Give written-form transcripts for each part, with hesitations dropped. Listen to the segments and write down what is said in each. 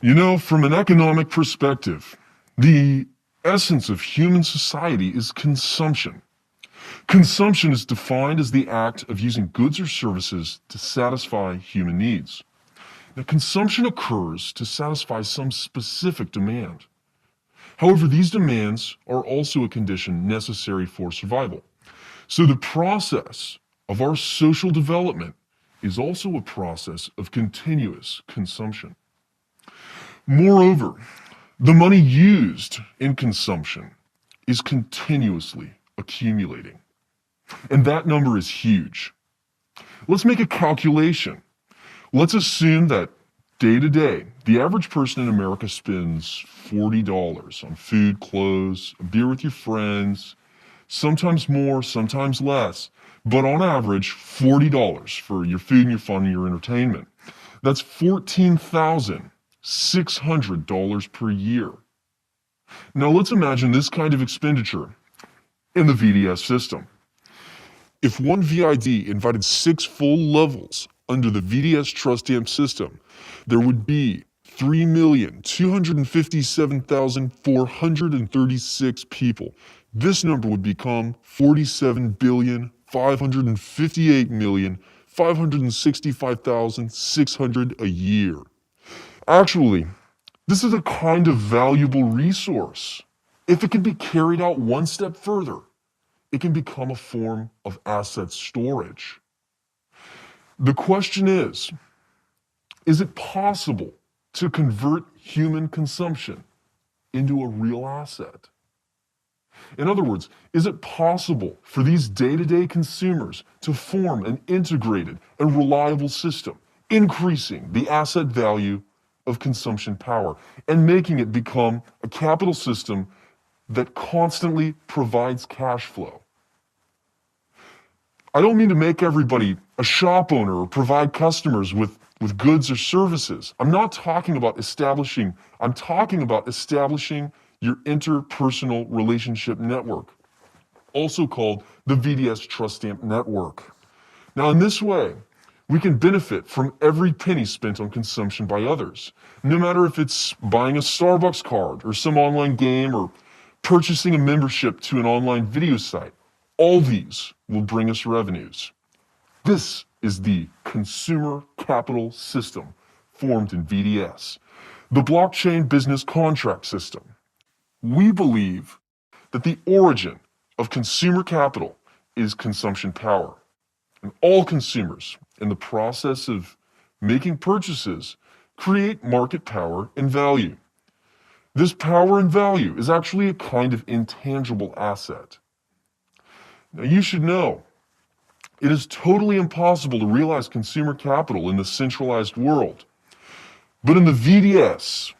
From an economic perspective, the essence of human society is consumption. Consumption is defined as the act of using goods or services to satisfy human needs. Now, consumption occurs to satisfy some specific demand. However, these demands are also a condition necessary for survival. So the process of our social development is also a process of continuous consumption. Moreover, the money used in consumption is continuously accumulating. And that number is huge. Let's make a calculation. Let's assume that day to day, the average person in America spends $40 on food, clothes, a beer with your friends, sometimes more, sometimes less, but on average, $40 for your food and your fun and your entertainment. That's $14,600 per year. Now let's imagine this kind of expenditure in the VDS system. If one VID invited 6 full levels under the VDS trust stamp system, there would be 3,257,436 people. This number would become 47,558,565,600 a year. Actually, this is a kind of valuable resource. If it can be carried out one step further, it can become a form of asset storage. The question is it possible to convert human consumption into a real asset? In other words, is it possible for these day-to-day consumers to form an integrated and reliable system, increasing the asset value of consumption power and making it become a capital system that constantly provides cash flow? I don't mean to make everybody a shop owner or provide customers with goods or services. I'm talking about establishing your interpersonal relationship network, also called the VDS Trust Stamp Network. Now, in this way, we can benefit from every penny spent on consumption by others, no matter if it's buying a Starbucks card or some online game or purchasing a membership to an online video site. All these will bring us revenues. This is the consumer capital system formed in VDS, the blockchain business contract system. We believe that the origin of consumer capital is consumption power, and all consumers in the process of making purchases create market power and value. This power and value is actually a kind of intangible asset. Now, you should know, it is totally impossible to realize consumer capital in the centralized world. But in the VDS,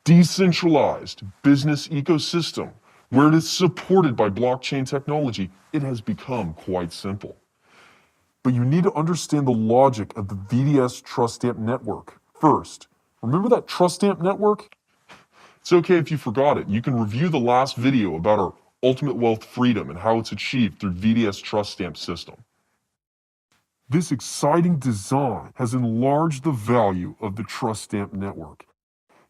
decentralized business ecosystem, where it is supported by blockchain technology, it has become quite simple. But you need to understand the logic of the VDS Trust Stamp Network first. Remember that Trust Stamp Network? It's okay if you forgot it. You can review the last video about our ultimate wealth freedom and how it's achieved through VDS Trust Stamp system. This exciting design has enlarged the value of the Trust Stamp Network.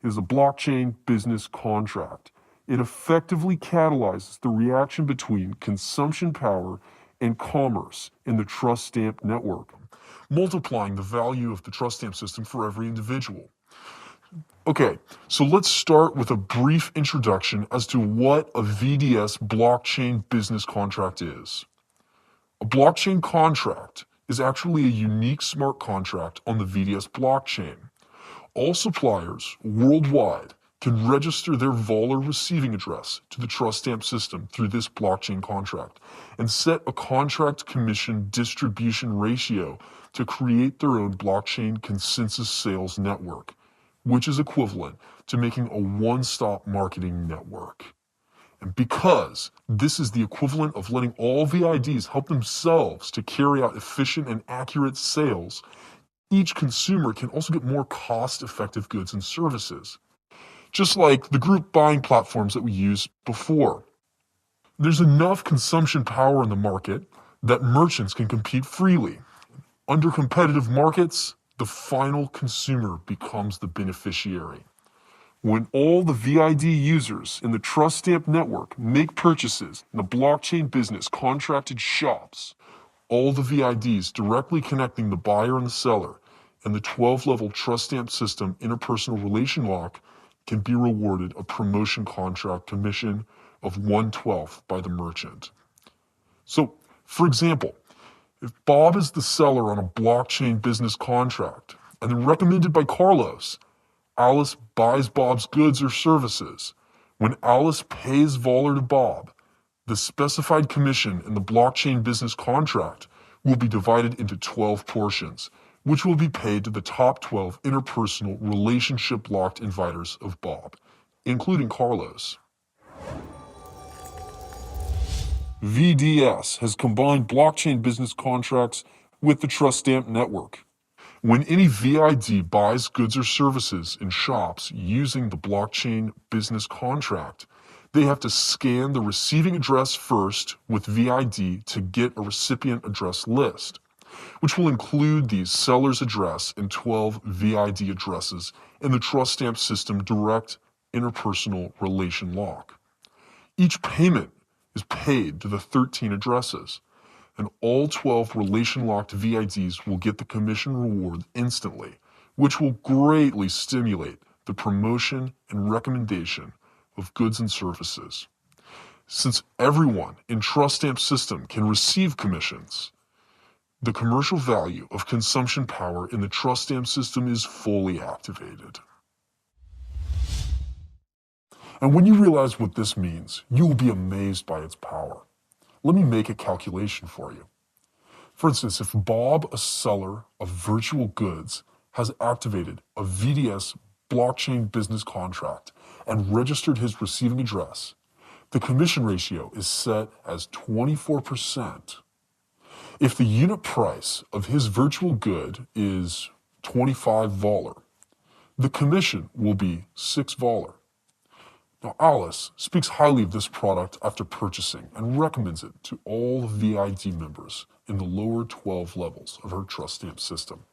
It is a blockchain business contract. It effectively catalyzes the reaction between consumption power and commerce in the Trust Stamp Network, multiplying the value of the Trust Stamp system for every individual. Okay, so let's start with a brief introduction as to what a VDS blockchain business contract is. A blockchain contract is actually a unique smart contract on the VDS blockchain. All suppliers worldwide can register their Voller receiving address to the Trust Stamp system through this blockchain contract and set a contract commission distribution ratio to create their own blockchain consensus sales network, which is equivalent to making a one-stop marketing network. And because this is the equivalent of letting all VIDs help themselves to carry out efficient and accurate sales, each consumer can also get more cost-effective goods and services, just like the group buying platforms that we used before. There's enough consumption power in the market that merchants can compete freely. Under competitive markets, the final consumer becomes the beneficiary. When all the VID users in the Trust Stamp network make purchases in the blockchain business contracted shops, all the VIDs directly connecting the buyer and the seller and the 12-level Trust Stamp system interpersonal relation lock can be rewarded a promotion contract commission of 1/12 by the merchant. So, for example, if Bob is the seller on a blockchain business contract and then recommended by Carlos, Alice buys Bob's goods or services. When Alice pays Voller to Bob, the specified commission in the blockchain business contract will be divided into 12 portions, which will be paid to the top 12 interpersonal relationship-locked inviters of Bob, including Carlos. VDS has combined blockchain business contracts with the Trust Stamp network. When any VID buys goods or services in shops using the blockchain business contract, they have to scan the receiving address first with VID to get a recipient address list, which will include the seller's address and 12 VID addresses in the Trust Stamp system direct interpersonal relation lock. Each payment is paid to the 13 addresses, and all 12 relation-locked VIDs will get the commission reward instantly, which will greatly stimulate the promotion and recommendation of goods and services. Since everyone in Trust Stamp system can receive commissions, the commercial value of consumption power in the Trust Stamp system is fully activated. And when you realize what this means, you will be amazed by its power. Let me make a calculation for you. For instance, if Bob, a seller of virtual goods, has activated a VDS blockchain business contract and registered his receiving address, the commission ratio is set as 24%. If the unit price of his virtual good is 25 Voller, the commission will be 6 Voller. Now, Alice speaks highly of this product after purchasing and recommends it to all the VID members in the lower 12 levels of her Trust Stamp system.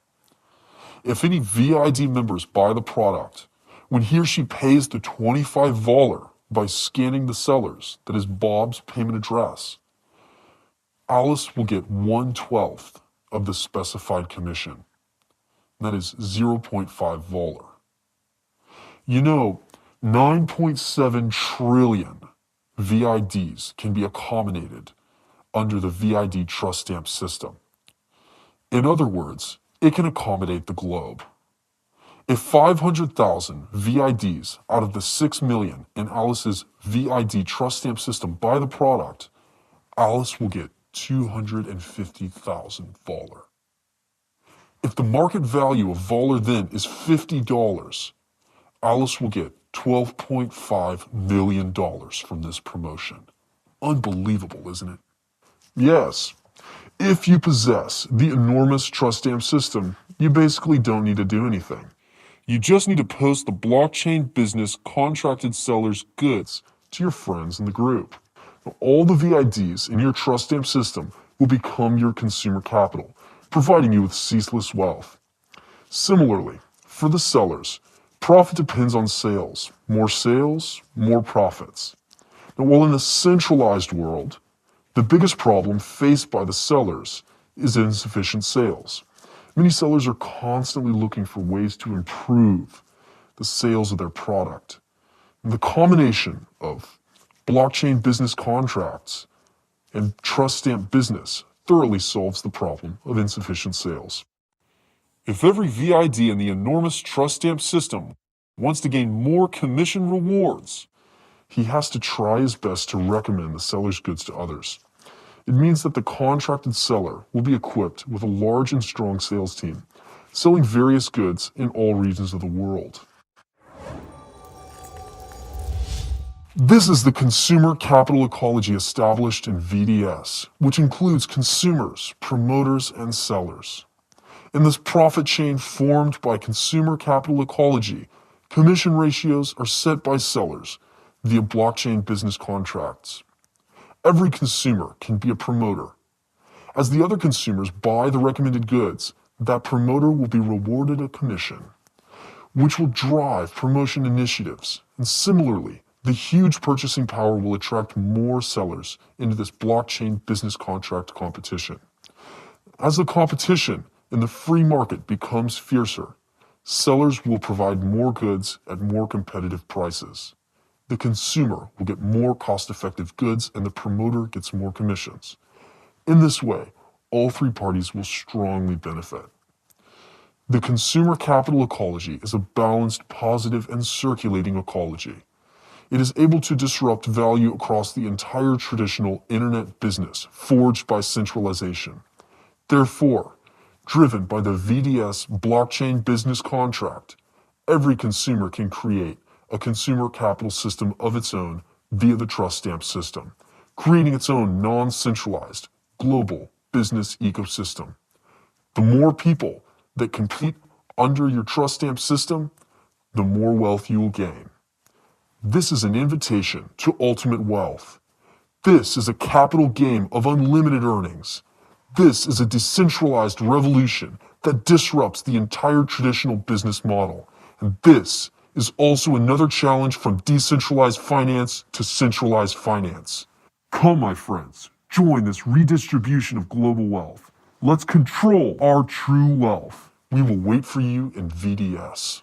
If any VID members buy the product, when he or she pays the 25 Voller by scanning the sellers, that is Bob's payment address, Alice will get 1/12 of the specified commission. That is 0.5 Voller. You know, 9.7 trillion VIDs can be accommodated under the VID Trust Stamp system. In other words, it can accommodate the globe. If 500,000 VIDs out of the 6 million in Alice's VID Trust Stamp system buy the product, Alice will get 250,000 Voller. If the market value of Voller then is $50, Alice will get $12.5 million from this promotion. Unbelievable, isn't it? Yes, if you possess the enormous Trust Stamp system, you basically don't need to do anything. You just need to post the blockchain business contracted seller's goods to your friends in the group. Now, all the VIDs in your Trust Stamp system will become your consumer capital, providing you with ceaseless wealth. Similarly, for the sellers, profit depends on sales. More profits. Now, while in a centralized world, the biggest problem faced by the sellers is insufficient sales. Many sellers are constantly looking for ways to improve the sales of their product. And the combination of blockchain business contracts and Trust Stamp business thoroughly solves the problem of insufficient sales. If every VID in the enormous Trust Stamp system wants to gain more commission rewards, he has to try his best to recommend the seller's goods to others. It means that the contracted seller will be equipped with a large and strong sales team, selling various goods in all regions of the world. This is the consumer capital ecology established in VDS, which includes consumers, promoters, and sellers. In this profit chain formed by consumer capital ecology, commission ratios are set by sellers via blockchain business contracts. Every consumer can be a promoter. As the other consumers buy the recommended goods, that promoter will be rewarded a commission. which will drive promotion initiatives. And similarly, the huge purchasing power will attract more sellers into this blockchain business contract competition. As the competition in the free market becomes fiercer, sellers will provide more goods at more competitive prices. The consumer will get more cost-effective goods and the promoter gets more commissions. In this way, all three parties will strongly benefit. The consumer capital ecology is a balanced, positive, and circulating ecology. It is able to disrupt value across the entire traditional internet business forged by centralization. Therefore, driven by the VDS blockchain business contract, every consumer can create a consumer capital system of its own via the trust stamp system, creating its own non-centralized, global business ecosystem. The more people that compete under your trust stamp system, the more wealth you will gain. This is an invitation to ultimate wealth. This is a capital game of unlimited earnings. This is a decentralized revolution that disrupts the entire traditional business model. And this is also another challenge from decentralized finance to centralized finance. Come, my friends, join this redistribution of global wealth. Let's control our true wealth. We will wait for you in VDS.